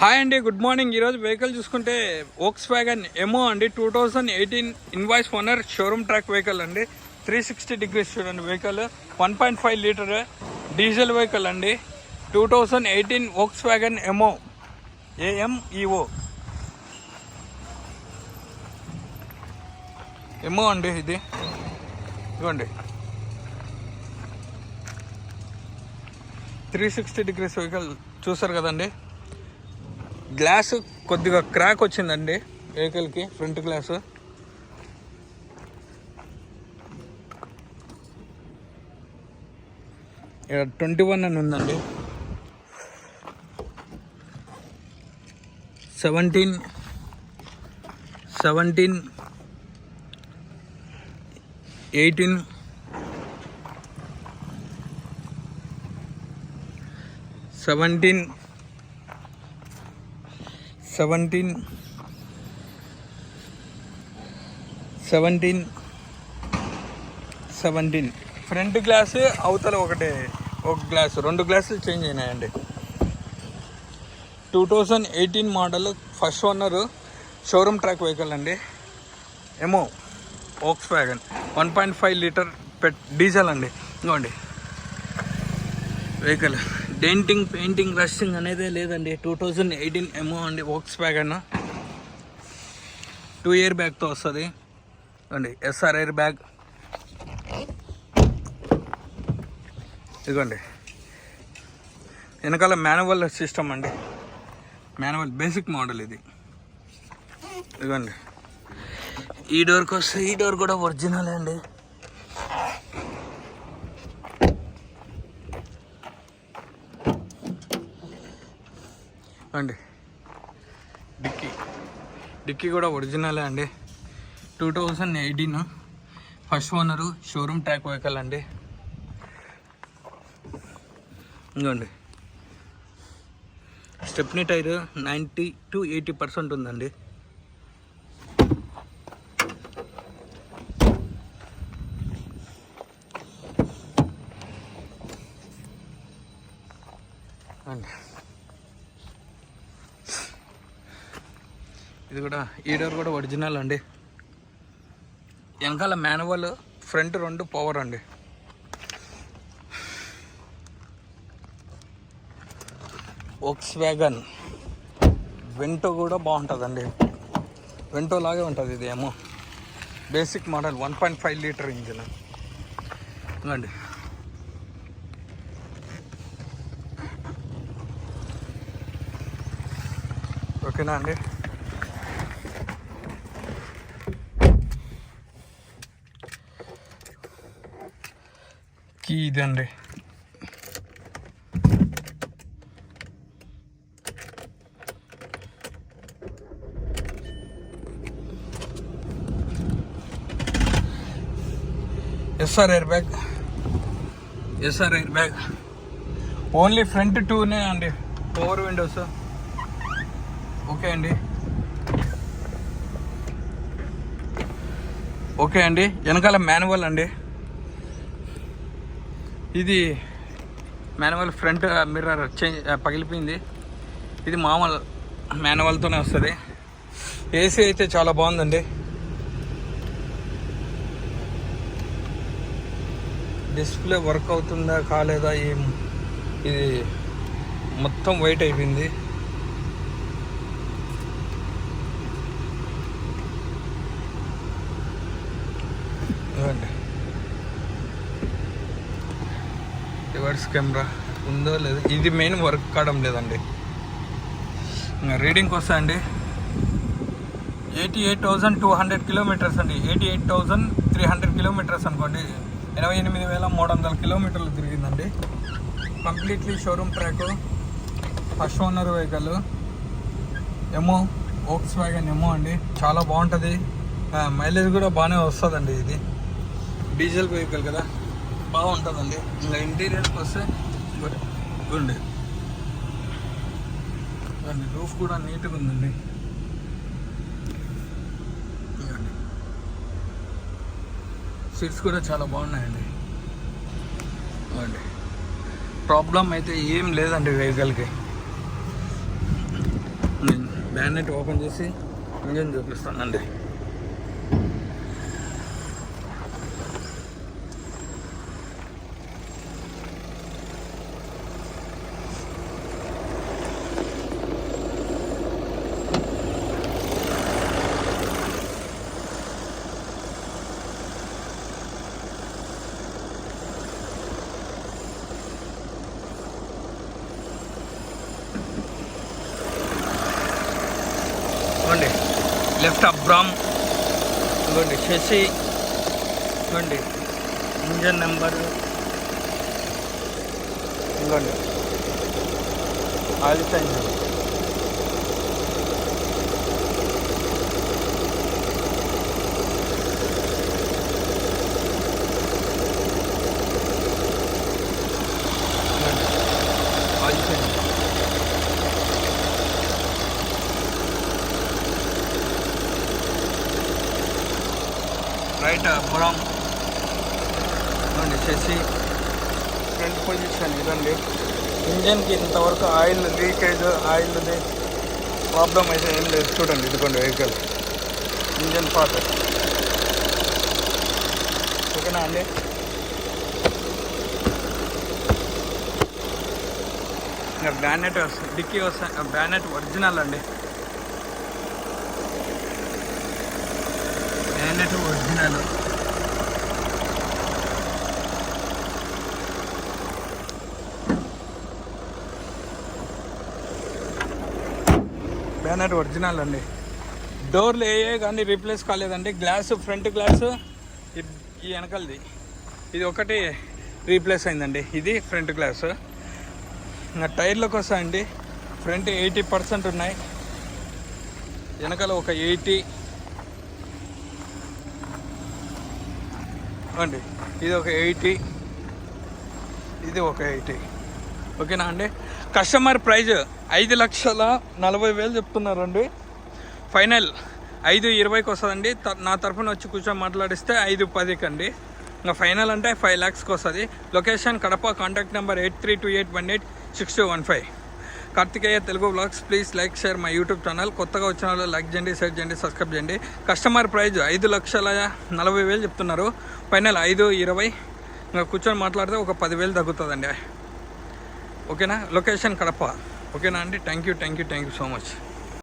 Hi అండి, good morning. ఈరోజు vehicle చూసుకుంటే వోక్స్వ్యాగన్ ఎమో అండి, 2018 invoice owner, showroom track vehicle అండి. 360 డిగ్రీస్ చూడండి వెహికల్. 1.5 లీటర్ డీజిల్ వెహికల్ అండి. 2018 వోక్స్వ్యాగన్ ఎమో AMEO ఎమో అండి. ఇది ఇదిగోండి 360 డిగ్రీస్ వెహికల్ చూసారు కదండి. గ్లాస్ కొద్దిగా క్రాక్ వచ్చిందండి వెహికల్కి, ఫ్రంట్ గ్లాసు. ఇక్కడ 21 అని ఉందండి. 17 18 17 ఫ్రంట్ గ్లాస్ అవతల ఒక గ్లాసు, 2 గ్లాసులు చేంజ్ అయినాయండి. 2018 model, first owner, showroom track vehicle అండి. ఎమో వోక్స్వ్యాగన్ 1.5 లీటర్ డీజిల్ అండి. ఇదిగోండి వెహికల్. డెంటింగ్, పెయింటింగ్, రస్టింగ్ అనేదే లేదండి. 2018 ఎమో అండి వోక్స్వ్యాగన్. 2 ఇయర్ బ్యాగ్తో వస్తుంది అండి. SR air bag. ఇదిగోండి వెనకాల మాన్యువల్ సిస్టమ్ అండి. మాన్యువల్ బేసిక్ మోడల్ ఇది. ఇదిగోండి ఈ డోర్కి వస్తే, ఈ డోర్ కూడా ఒరిజినలే అండి. అండి డిక్కీ కూడా ఒరిజినలే అండి. 2018 first owner, showroom track vehicle అండి. ఇంకోండి స్టెప్నీ టైర్ 90 to 80% ఉందండి. అండి ఇది కూడా, ఈ డోర్ కూడా ఒరిజినల్ అండి. వెనకాల మాన్యువల్, ఫ్రంట్ 2 పవర్ అండి. వోక్స్వ్యాగన్ వెంటో కూడా బాగుంటుందండి. వెంటో లాగే ఉంటుంది ఇది. ఏమో బేసిక్ మోడల్, 1.5 లీటర్ ఇంజిన్ అండి. ఓకేనా అండి. కీ ఇదండి. SR air bag. Only front 2నే అండి, పవర్ విండోస్. ఓకే అండి. వెనకాల మాన్యువల్ అండి. ఇది మాన్యువల్. ఫ్రంట్ మిర్రర్ పగిలిపోయింది. ఇది మామూలు మాన్యువల్తోనే వస్తుంది. ఏసీ అయితే చాలా బాగుందండి. డిస్ప్లే వర్క్ అవుతుందా కాలేదా, ఇది మొత్తం వైట్ అయిపోయింది. రివర్స్ కెమెరా ఉందో లేదో, ఇది మెయిన్ వర్క్ కావడం లేదండి. ఇంకా రీడింగ్కి వస్తా అండి. 88,200 కిలోమీటర్స్ అండి. 88,300 కిలోమీటర్స్ అనుకోండి. 88,300 కిలోమీటర్లు తిరిగిందండి. Completely showroom track, first owner vehicle. Ameo Volkswagen Ameo అండి. చాలా బాగుంటుంది. మైలేజ్ కూడా బాగానే వస్తుందండి. ఇది డీజిల్ వెహికల్ కదా, బాగుంటుందండి. ఇంకా ఇంటీరియర్కి వస్తే గుండి రూఫ్ కూడా నీట్గా ఉందండి. సీట్స్ కూడా చాలా బాగున్నాయండి. ప్రాబ్లం అయితే ఏం లేదండి వెహికల్కి. బ్యానెట్ ఓపెన్ చేసి ఇంజన్ చూపిస్తానండి. ఇవ్వండి లెఫ్ట్ అప్ బ్రామ్, ఇవ్వండి షెసి, ఇవ్వండి ఇంజన్ నెంబర్, ఇవ్వండి oil change, oil change, right బ్రామ్, ఇవ్వండి షెసి, ఫ్రంట్ పొజిషన్ ఇదండి. ఇంజన్కి ఇంతవరకు ఆయిల్ లీకేజ్, ఆయిల్ది ప్రాబ్లం అయితే ఏం లేదు. చూడండి ఇదిగోండి వెహికల్ ఇంజన్ పార్ట్. ఓకేనా అండి? ఇంకా బ్యానెట్ డిక్కీ వస్తాయి, బ్యానెట్ ఒరిజినల్ అండి, బ్యానెట్ ఒరిజినల్. బ్యానెట్ ఒరిజినల్ అండి. డోర్లు ఏ కానీ రీప్లేస్ కాలేదండి. గ్లాస్, ఫ్రంట్ గ్లాసు ఈ వెనకలది ఇది ఒకటి రీప్లేస్ అయిందండి. ఇది ఫ్రంట్ గ్లాసు. ఇంకా టైర్లకు వస్తాయండి. ఫ్రంట్ 80% ఉన్నాయి, వెనకాల ఒక 80 అండి. ఇది ఒక 80, ఇది ఒక 80. ఓకేనా అండి? కస్టమర్ ప్రైజ్ 5,40,000 చెప్తున్నారండి. ఫైనల్ 5,20,000 వస్తుందండి. నా తరఫున వచ్చి కూర్చొని మాట్లాడిస్తే 5,10,000 అండి. ఇంకా ఫైనల్ అంటే 5 lakhsకి వస్తుంది. Location Kadapa. Contact number 8328186215. Karthikeya Telugu blogs. Please like, share my YouTube channel. కొత్తగా వచ్చిన వాళ్ళు లైక్ చేయండి, షేర్ చేయండి, సబ్స్క్రైబ్ చేయండి. కస్టమర్ ప్రైజ్ 5,40,000 చెప్తున్నారు. ఫైనల్ 5,20,000. ఇంకా కూర్చొని మాట్లాడితే ఒక 10,000 తగ్గుతుందండి. ఓకేనా? లొకేషన్ కడప. ఓకేనా అండి? Thank you so much.